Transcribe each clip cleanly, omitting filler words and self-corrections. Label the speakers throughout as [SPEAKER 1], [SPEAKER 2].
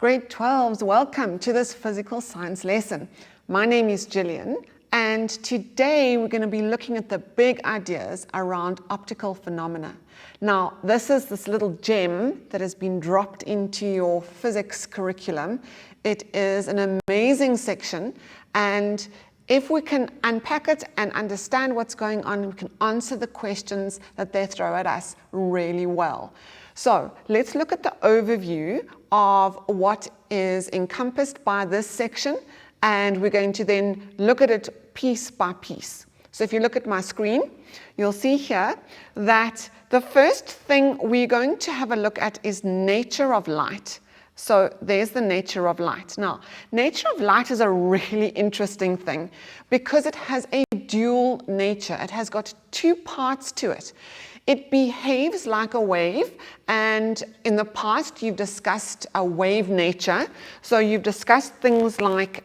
[SPEAKER 1] Grade 12s, welcome to this physical science lesson. My name is Gillian, and today we're going to be looking at the big ideas around optical phenomena. Now, this is this little gem that has been dropped into your physics curriculum. It is an amazing section, and if we can unpack it and understand what's going on, we can answer the questions that they throw at us really well. So let's look at the overview of what is encompassed by this section, and we're going to then look at it piece by piece. So if you look at my screen, you'll see here that the first thing we're going to have a look at is nature of light. So there's the nature of light. Now, nature of light is a really interesting thing because it has a dual nature. It has got two parts to it. It behaves like a wave, and in the past you've discussed a wave nature. So you've discussed things like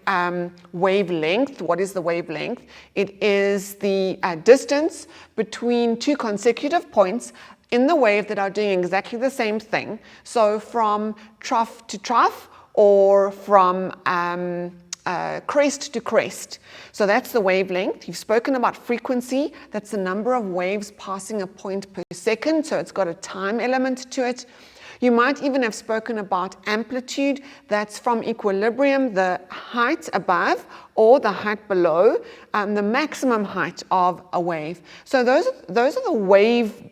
[SPEAKER 1] wavelength. What is the wavelength? It is the distance between two consecutive points in the wave that are doing exactly the same thing. So from trough to trough, or from crest to crest. So that's the wavelength. You've spoken about frequency. That's the number of waves passing a point per second. So it's got a time element to it. You might even have spoken about amplitude. That's from equilibrium, the height above or the height below, the maximum height of a wave. So those are the wave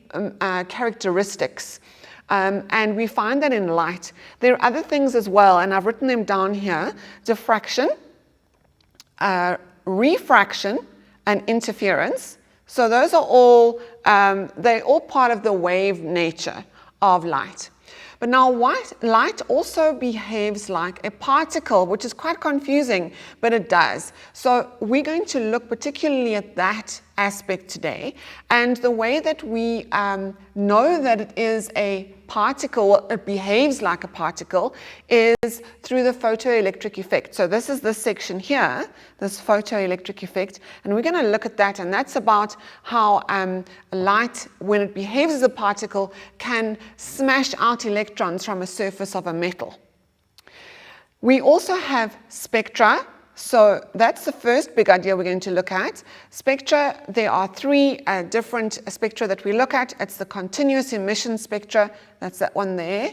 [SPEAKER 1] characteristics. And we find that in light. There are other things as well, and I've written them down here: diffraction, refraction, and interference. So those are all, they're all part of the wave nature of light. But now light also behaves like a particle, which is quite confusing, but it does. So we're going to look particularly at that aspect today. And the way that we know that it is a particle, it behaves like a particle, is through the photoelectric effect. So this is this section here, this photoelectric effect, and we're going to look at that, and that's about how light, when it behaves as a particle, can smash out electrons from a surface of a metal. We also have spectra. So that's the first big idea we're going to look at. Spectra, there are three different spectra that we look at. It's the continuous emission spectra, that's that one there,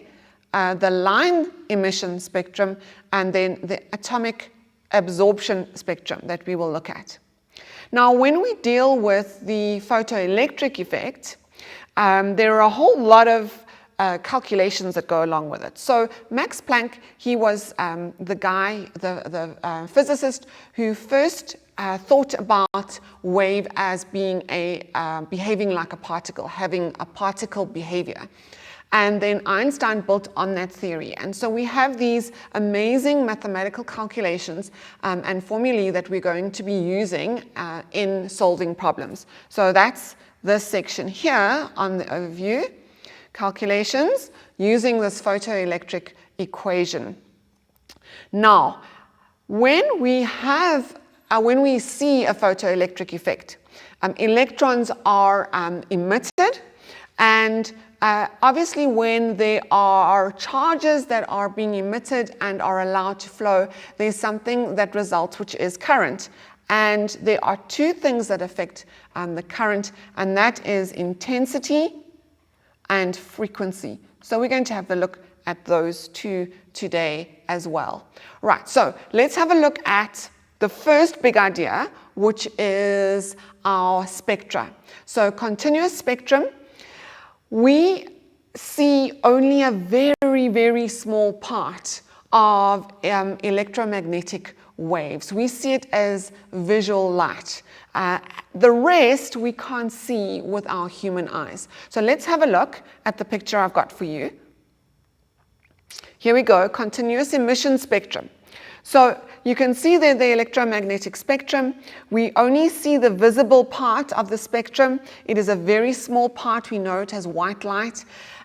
[SPEAKER 1] the line emission spectrum, and then the atomic absorption spectrum that we will look at. Now, when we deal with the photoelectric effect, there are a whole lot of calculations that go along with it. So Max Planck, he was the guy, the physicist who first thought about wave as being behaving like a particle, having a particle behavior. And then Einstein built on that theory. And so we have these amazing mathematical calculations and formulae that we're going to be using in solving problems. So that's this section here on the overview. Calculations using this photoelectric equation. Now, when we see a photoelectric effect, electrons are emitted, and obviously when there are charges that are being emitted and are allowed to flow, there's something that results, which is current. And there are two things that affect the current, and that is intensity and frequency. So we're going to have a look at those two today as well. Right, so let's have a look at the first big idea, which is our spectra. So continuous spectrum, we see only a very, very small part of electromagnetic waves. We see it as visual light. The rest we can't see with our human eyes. So let's have a look at the picture I've got for you. Here we go, continuous emission spectrum. So you can see there the electromagnetic spectrum. We only see the visible part of the spectrum. It is a very small part. We know it as white light.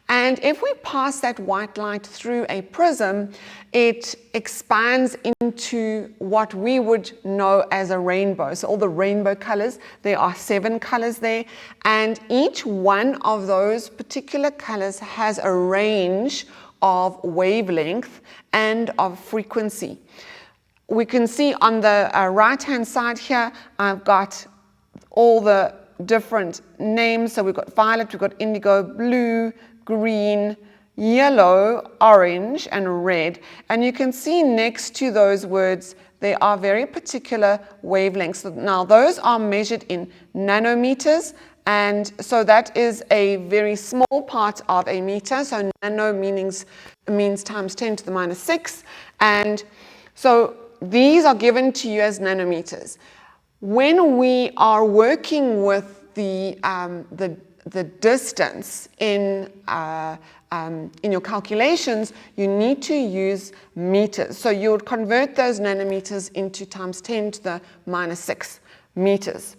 [SPEAKER 1] And if we pass that white light through a prism, it expands into what we would know as a rainbow. So all the rainbow colors, there are 7 colors there, and each one of those particular colors has a range of wavelength and of frequency. We can see on the right-hand side here, I've got all the different names. So we've got violet, we've got indigo, blue, green, yellow, orange, and red. And you can see next to those words, there are very particular wavelengths. Now, those are measured in nanometers. And so that is a very small part of a meter. So nano means times 10 to the minus 6. And so these are given to you as nanometers. When we are working with the distance in your calculations, you need to use meters. So you would convert those nanometers into times 10 to the minus 6 meters.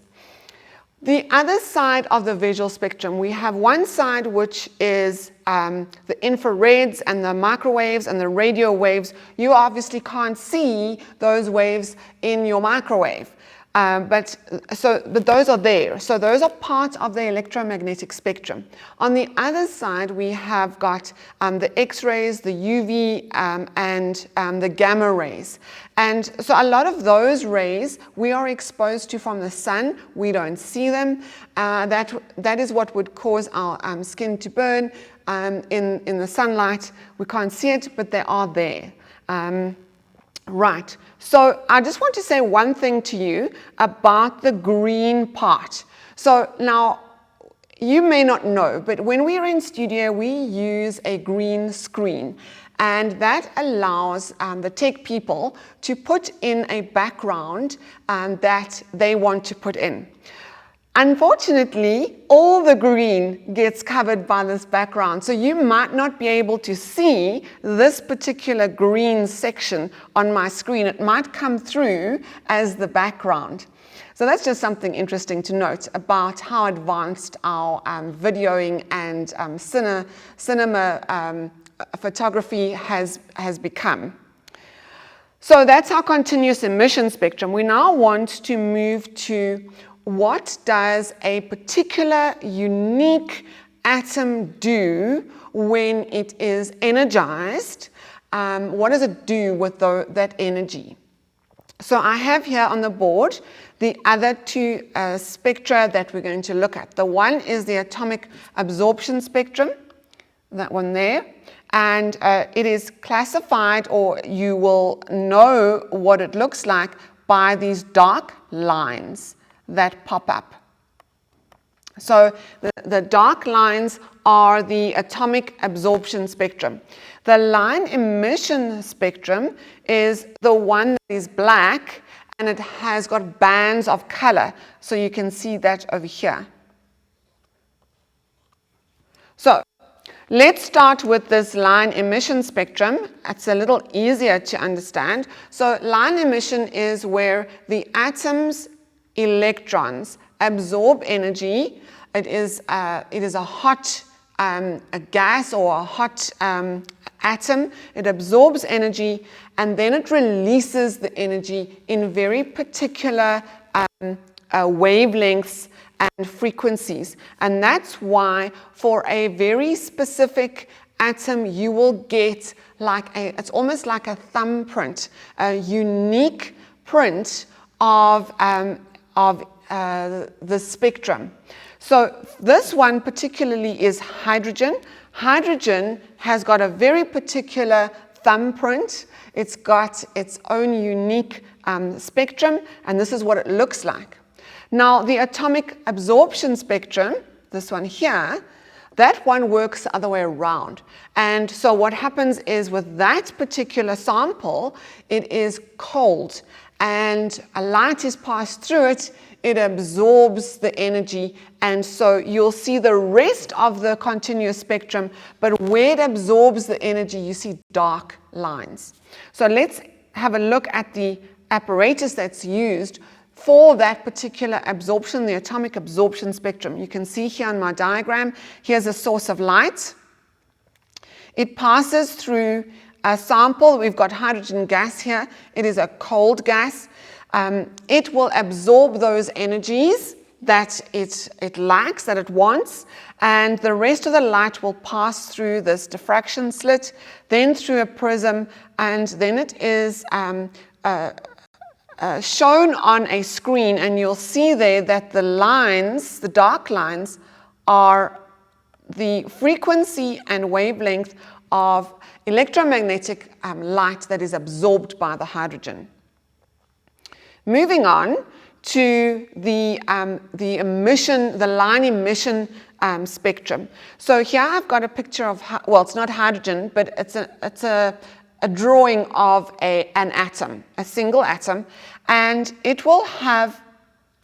[SPEAKER 1] The other side of the visual spectrum, we have one side which is the infrareds and the microwaves and the radio waves. You obviously can't see those waves in your microwave, but those are there. So those are part of the electromagnetic spectrum. On the other side, we have got the X-rays, the UV, and the gamma rays. And so a lot of those rays we are exposed to from the sun. We don't see them. That is what would cause our skin to burn in the sunlight. We can't see it, but they are there. Right. So I just want to say one thing to you about the green part. So now, you may not know, but when we are in studio, we use a green screen. And that allows the tech people to put in a background that they want to put in. Unfortunately, all the green gets covered by this background, so you might not be able to see this particular green section on my screen. It might come through as the background. So that's just something interesting to note about how advanced our videoing and cinema photography has become. So that's our continuous emission spectrum. We now want to move to what does a particular unique atom do when it is energized? What does it do with that energy? So I have here on the board the other two spectra that we're going to look at. The one is the atomic absorption spectrum, that one there. And it is classified, or you will know what it looks like by these dark lines that pop up. So the dark lines are the atomic absorption spectrum. The line emission spectrum is the one that is black and it has got bands of color. So you can see that over here. So let's start with this line emission spectrum. It's a little easier to understand. So line emission is where the atoms electrons absorb energy. It is a hot a gas or a hot atom. It absorbs energy and then it releases the energy in very particular wavelengths and frequencies. And that's why for a very specific atom you will get it's almost like a thumbprint, a unique print of the spectrum. So this one particularly is hydrogen. Hydrogen has got a very particular thumbprint. It's got its own unique spectrum, and this is what it looks like. Now the atomic absorption spectrum, this one here, that one works the other way around. And so what happens is with that particular sample, it is cold and a light is passed through it, it absorbs the energy, and so you'll see the rest of the continuous spectrum, but where it absorbs the energy, you see dark lines. So let's have a look at the apparatus that's used for that particular absorption, the atomic absorption spectrum. You can see here on my diagram, here's a source of light. It passes through a sample. We've got hydrogen gas here. It is a cold gas. It will absorb those energies that it likes, that it wants, and the rest of the light will pass through this diffraction slit, then through a prism, and then it is shown on a screen, and you'll see there that the lines, the dark lines, are the frequency and wavelength of electromagnetic light that is absorbed by the hydrogen. Moving on to the emission, the line emission spectrum. So here I've got a picture of, well, it's not hydrogen, but it's a drawing of an atom, a single atom, and it will have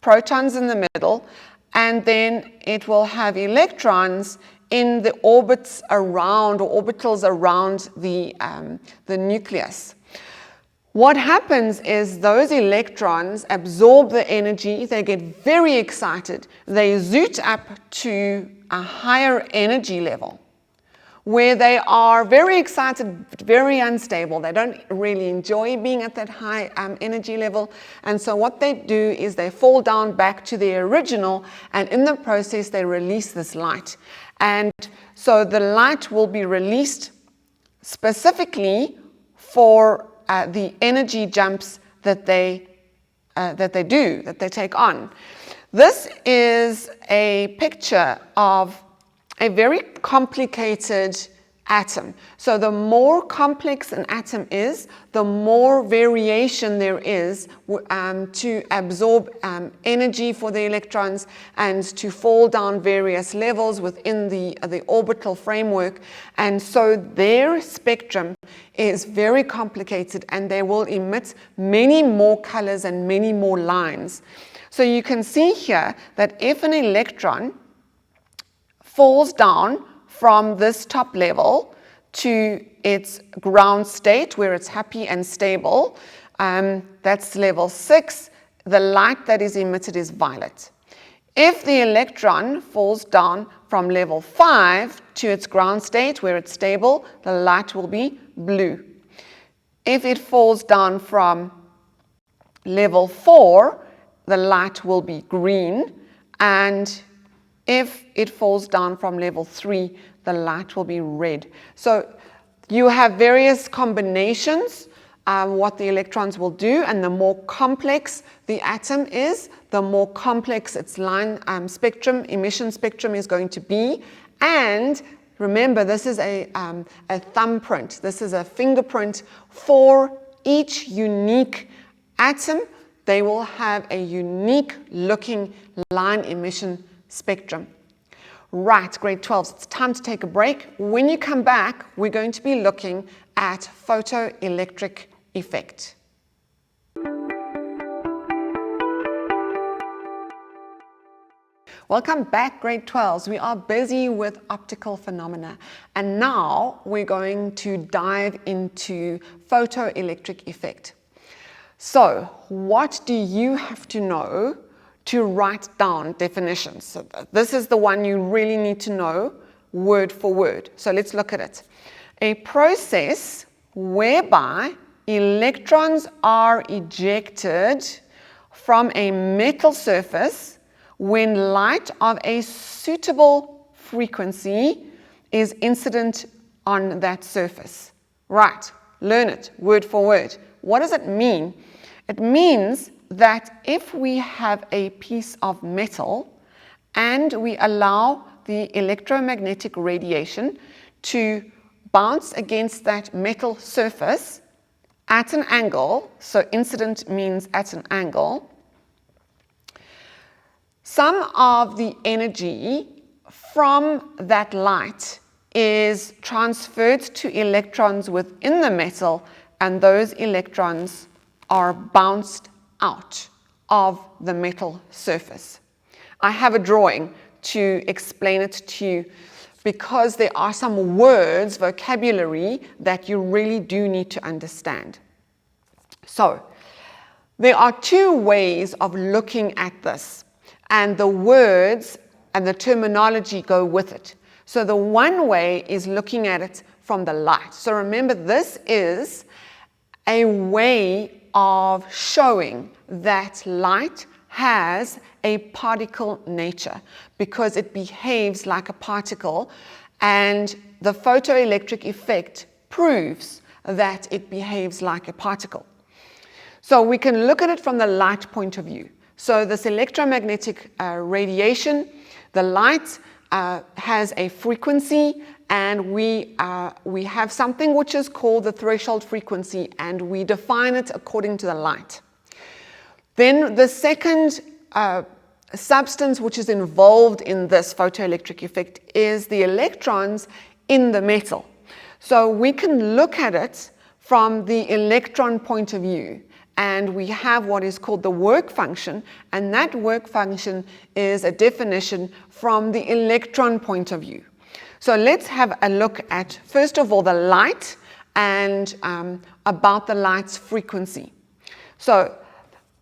[SPEAKER 1] protons in the middle, and then it will have electrons in the orbits around, or orbitals around the nucleus. What happens is those electrons absorb the energy, they get very excited, they zoot up to a higher energy level where they are very excited, very unstable. They don't really enjoy being at that high energy level. And so what they do is they fall down back to their original, and in the process they release this light. And so the light will be released specifically for the energy jumps that they take on. This is a picture of a very complicated atom. So the more complex an atom is, the more variation there is to absorb energy for the electrons and to fall down various levels within the orbital framework. And so their spectrum is very complicated, and they will emit many more colors and many more lines. So you can see here that if an electron falls down from this top level to its ground state where it's happy and stable, that's level 6, the light that is emitted is violet. If the electron falls down from level 5 to its ground state where it's stable, the light will be blue. If it falls down from level 4, the light will be green, and if it falls down from level 3, the light will be red. So you have various combinations what the electrons will do, and the more complex the atom is, the more complex its line spectrum, emission spectrum is going to be. And remember, this is a thumbprint. This is a fingerprint for each unique atom. They will have a unique looking line emission spectrum. Right, grade 12, it's time to take a break. When you come back, we're going to be looking at photoelectric effect. Welcome back, grade 12s. We are busy with optical phenomena, and now we're going to dive into photoelectric effect. So, what do you have to know to write down definitions? So this is the one you really need to know word for word. So let's look at it. A process whereby electrons are ejected from a metal surface when light of a suitable frequency is incident on that surface. Right, learn it word for word. What does it mean? It means that if we have a piece of metal and we allow the electromagnetic radiation to bounce against that metal surface at an angle, so incident means at an angle, some of the energy from that light is transferred to electrons within the metal, and those electrons are bounced out of the metal surface. I have a drawing to explain it to you because there are some words, vocabulary, that you really do need to understand. So, there are two ways of looking at this, and the words and the terminology go with it. So the one way is looking at it from the light. So remember, this is a way of showing that light has a particle nature because it behaves like a particle, and the photoelectric effect proves that it behaves like a particle. So we can look at it from the light point of view. So this electromagnetic radiation, the light has a frequency, and we have something which is called the threshold frequency, and we define it according to the light. Then the second substance which is involved in this photoelectric effect is the electrons in the metal. So we can look at it from the electron point of view, and we have what is called the work function, and that work function is a definition from the electron point of view. So let's have a look at, first of all, the light and about the light's frequency. So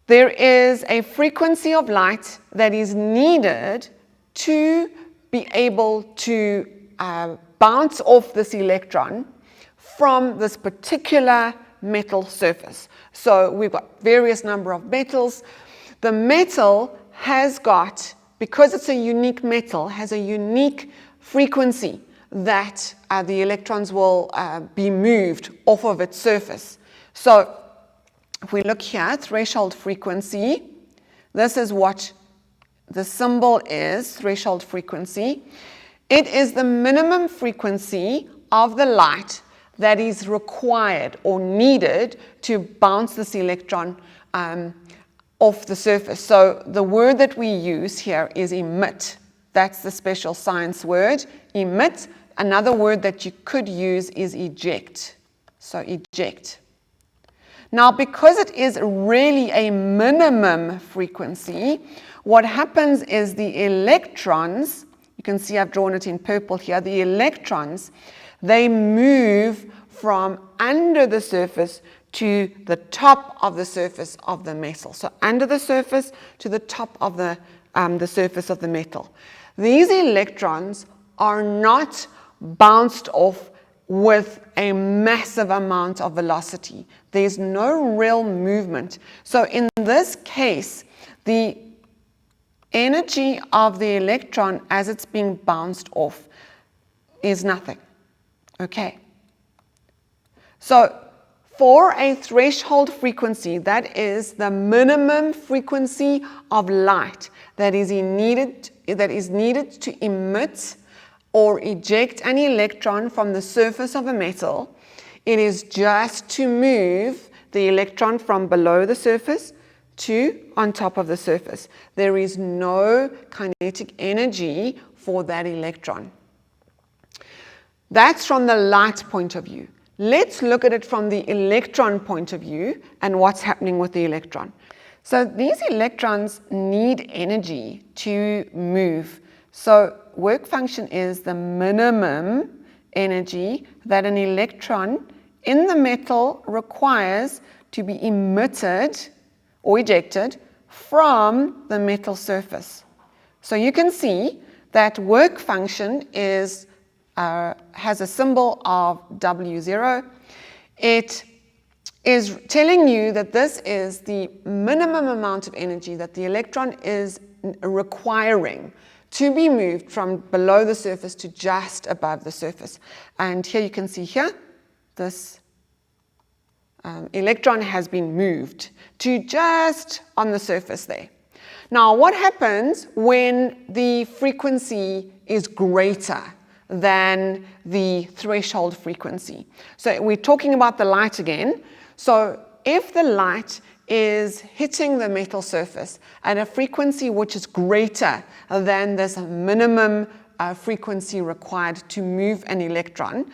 [SPEAKER 1] there is a frequency of light that is needed to be able to bounce off this electron from this particular metal surface. So we've got various number of metals. The metal has got, because it's a unique metal, has a unique frequency that the electrons will be moved off of its surface. So if we look here, threshold frequency, this is what the symbol is, threshold frequency. It is the minimum frequency of the light that is required or needed to bounce this electron off the surface. So the word that we use here is emit. That's the special science word, emit. Another word that you could use is eject. So eject. Now, because it is really a minimum frequency, what happens is the electrons, you can see I've drawn it in purple here, the electrons, they move from under the surface to the top of the surface of the metal. So under the surface to the top of the surface of the metal. These electrons are not bounced off with a massive amount of velocity. There's no real movement. So in this case, the energy of the electron as it's being bounced off is nothing. Okay. So for a threshold frequency, that is the minimum frequency of light that is needed to emit or eject an electron from the surface of a metal, it is just to move the electron from below the surface to on top of the surface. There is no kinetic energy for that electron. That's from the light point of view. Let's look at it from the electron point of view and what's happening with the electron. So these electrons need energy to move. So work function is the minimum energy that an electron in the metal requires to be emitted or ejected from the metal surface. So you can see that work function is has a symbol of W0. It is telling you that this is the minimum amount of energy that the electron is requiring to be moved from below the surface to just above the surface. And here you can see here, this electron has been moved to just on the surface there. Now, what happens when the frequency is greater than the threshold frequency? So we're talking about the light again. So if the light is hitting the metal surface at a frequency which is greater than this minimum frequency required to move an electron,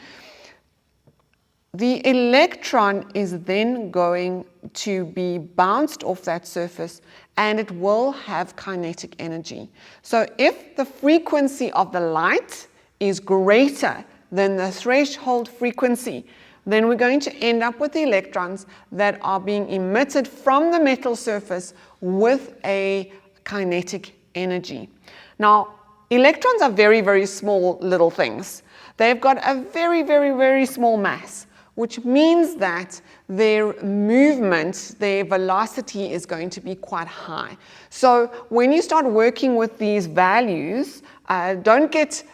[SPEAKER 1] the electron is then going to be bounced off that surface and it will have kinetic energy. So if the frequency of the light is greater than the threshold frequency, then we're going to end up with the electrons that are being emitted from the metal surface with a kinetic energy. Now, electrons are very, very small little things. They've got a very, very, very small mass. which means that their movement, their velocity is going to be quite high. So when you start working with these values, don't get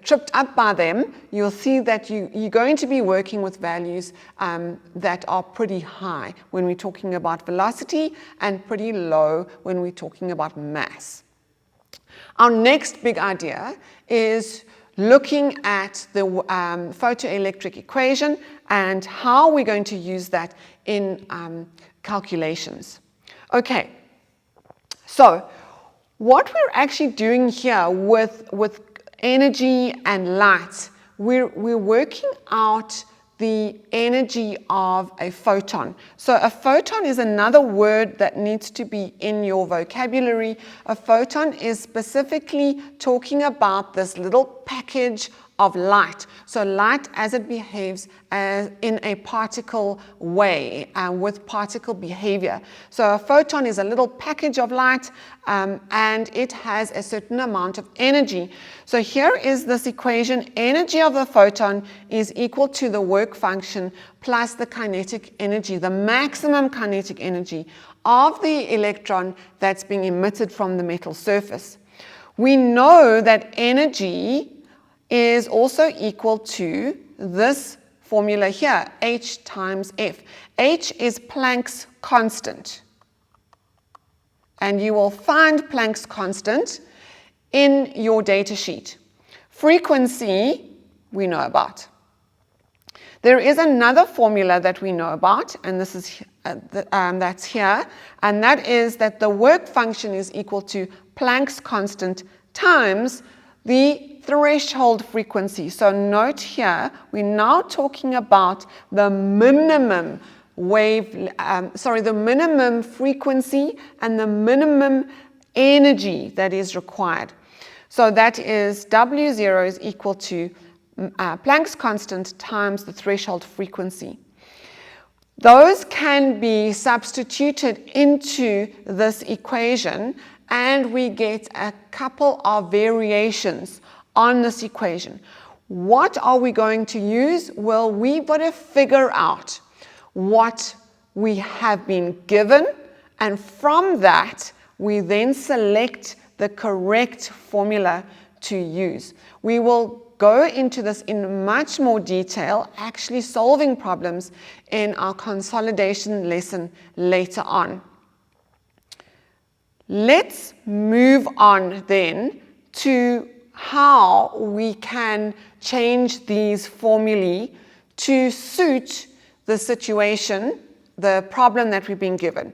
[SPEAKER 1] tripped up by them. You'll see that you're going to be working with values that are pretty high when we're talking about velocity and pretty low when we're talking about mass. Our next big idea is looking at the photoelectric equation and how we're going to use that in calculations. Okay, so what we're actually doing here with energy and light, we're working out the energy of a photon. So a photon is another word that needs to be in your vocabulary. A photon is specifically talking about this little package of light. So light as it behaves in a particle way with particle behavior. So a photon is a little package of light and it has a certain amount of energy. So here is this equation. Energy of the photon is equal to the work function plus the kinetic energy, the maximum kinetic energy of the electron that's being emitted from the metal surface. We know that energy is also equal to this formula here, H times F. H is Planck's constant. And you will find Planck's constant in your data sheet. Frequency, we know about. There is another formula that we know about, and this is that's here, and that is that the work function is equal to Planck's constant times the threshold frequency. So note here, we're now talking about the minimum the minimum frequency and the minimum energy that is required. So that is W0 is equal to Planck's constant times the threshold frequency. Those can be substituted into this equation and we get a couple of variations on this equation. What are we going to use? Well, we've got to figure out what we have been given, and from that, we then select the correct formula to use. We will go into this in much more detail, actually solving problems in our consolidation lesson later on. Let's move on then to how we can change these formulae to suit the situation, the problem that we've been given.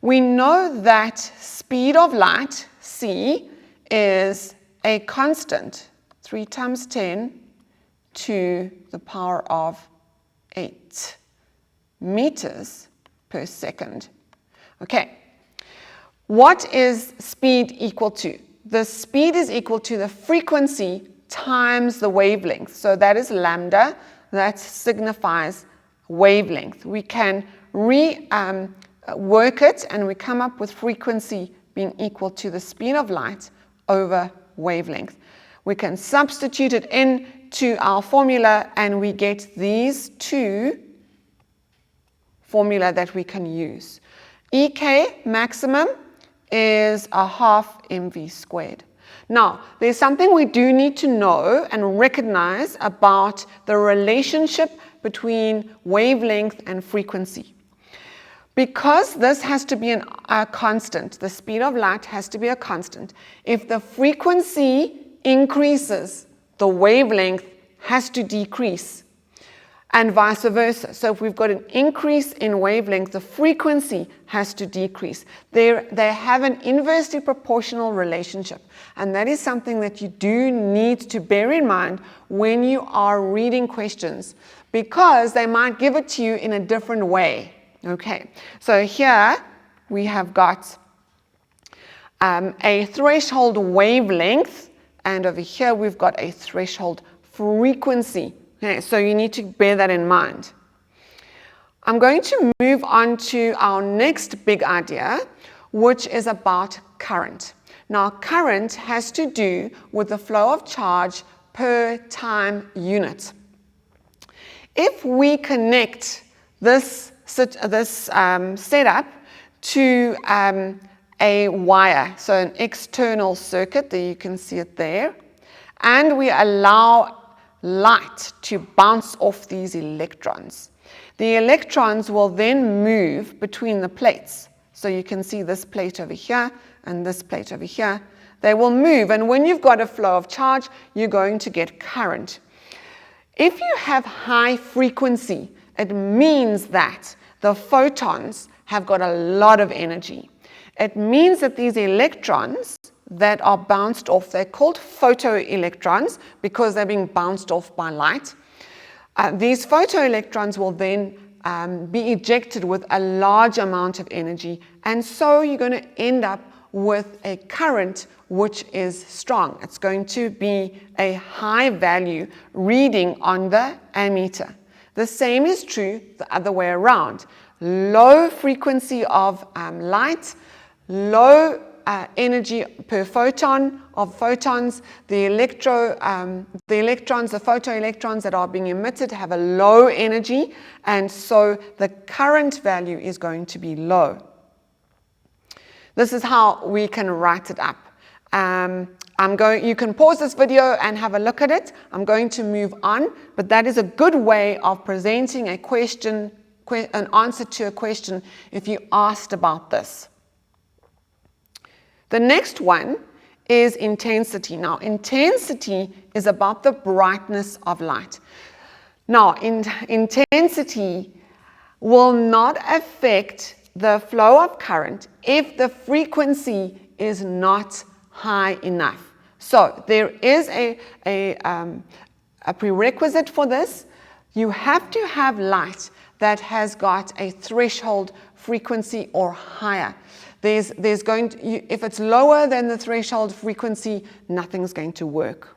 [SPEAKER 1] We know that speed of light, c, is a constant, 3 times 10 to the power of 8 meters per second. Okay. What is speed equal to? The speed is equal to the frequency times the wavelength. So that is lambda. That signifies wavelength. We can work it and we come up with frequency being equal to the speed of light over wavelength. We can substitute it into our formula and we get these two formula that we can use. EK maximum is a half mv squared. Now, there's something we do need to know and recognize about the relationship between wavelength and frequency. Because this has to be a constant, the speed of light has to be a constant. If the frequency increases, the wavelength has to decrease, and vice versa. So if we've got an increase in wavelength, the frequency has to decrease. They have an inversely proportional relationship, and that is something that you do need to bear in mind when you are reading questions, because they might give it to you in a different way. Okay, so here we have got a threshold wavelength, and over here we've got a threshold frequency. Okay, so you need to bear that in mind. I'm going to move on to our next big idea, which is about current. Now, current has to do with the flow of charge per time unit. If we connect this setup to a wire, so an external circuit, there you can see it there, and we allow light to bounce off these electrons, the electrons will then move between the plates. So you can see this plate over here and this plate over here. They will move, and when you've got a flow of charge, you're going to get current. If you have high frequency, it means that the photons have got a lot of energy. It means that these electrons that are bounced off, they're called photoelectrons because they're being bounced off by light. These photoelectrons will then be ejected with a large amount of energy, and so you're going to end up with a current which is strong. It's going to be a high value reading on the ammeter. The same is true the other way around. Low frequency of light, low energy per photon of photons, the photoelectrons that are being emitted have a low energy, and so the current value is going to be low. This is how we can write it up. You can pause this video and have a look at it. I'm going to move on, but that is a good way of presenting a question, an answer to a question if you asked about this. The next one is intensity. Now, intensity is about the brightness of light. Now, intensity will not affect the flow of current if the frequency is not high enough. So there is a prerequisite for this. You have to have light that has got a threshold frequency or higher. If it's lower than the threshold frequency, nothing's going to work.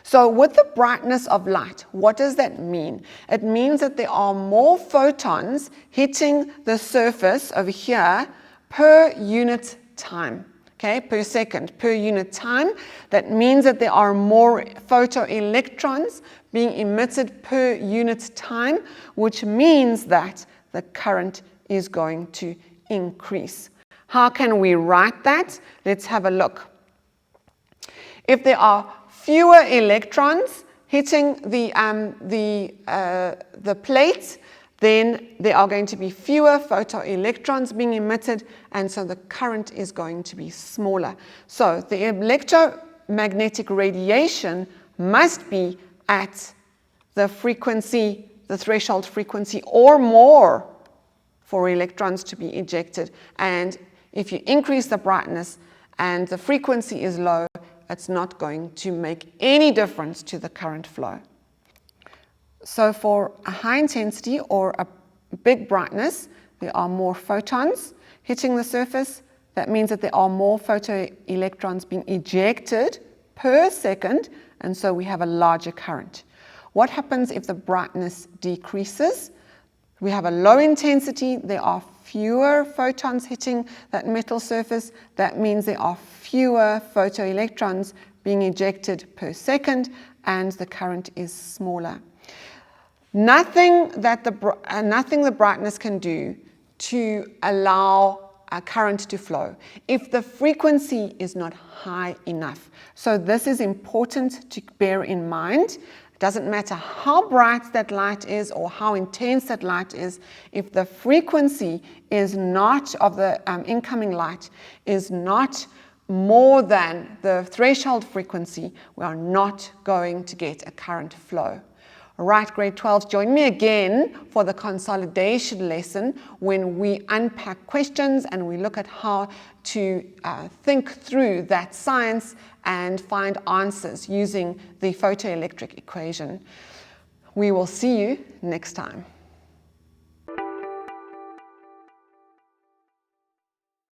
[SPEAKER 1] So with the brightness of light, what does that mean? It means that there are more photons hitting the surface over here per unit time, okay, per second, per unit time. That means that there are more photoelectrons being emitted per unit time, which means that the current is going to increase. How can we write that? Let's have a look. If there are fewer electrons hitting the plate, then there are going to be fewer photoelectrons being emitted, and so the current is going to be smaller. So the electromagnetic radiation must be at the frequency, the threshold frequency, or more for electrons to be ejected. And if you increase the brightness and the frequency is low, it's not going to make any difference to the current flow. So for a high intensity or a big brightness, there are more photons hitting the surface. That means that there are more photoelectrons being ejected per second, and so we have a larger current. What happens if the brightness decreases? We have a low intensity, there are fewer photons hitting that metal surface. That means there are fewer photoelectrons being ejected per second, and the current is smaller. Nothing the brightness can do to allow a current to flow if the frequency is not high enough. So this is important to bear in mind. Doesn't matter how bright that light is or how intense that light is, if the frequency is not of the incoming light is not more than the threshold frequency, we are not going to get a current flow. All right, grade 12, join me again for the consolidation lesson when we unpack questions and we look at how to think through that science and find answers using the photoelectric equation. We will see you next time.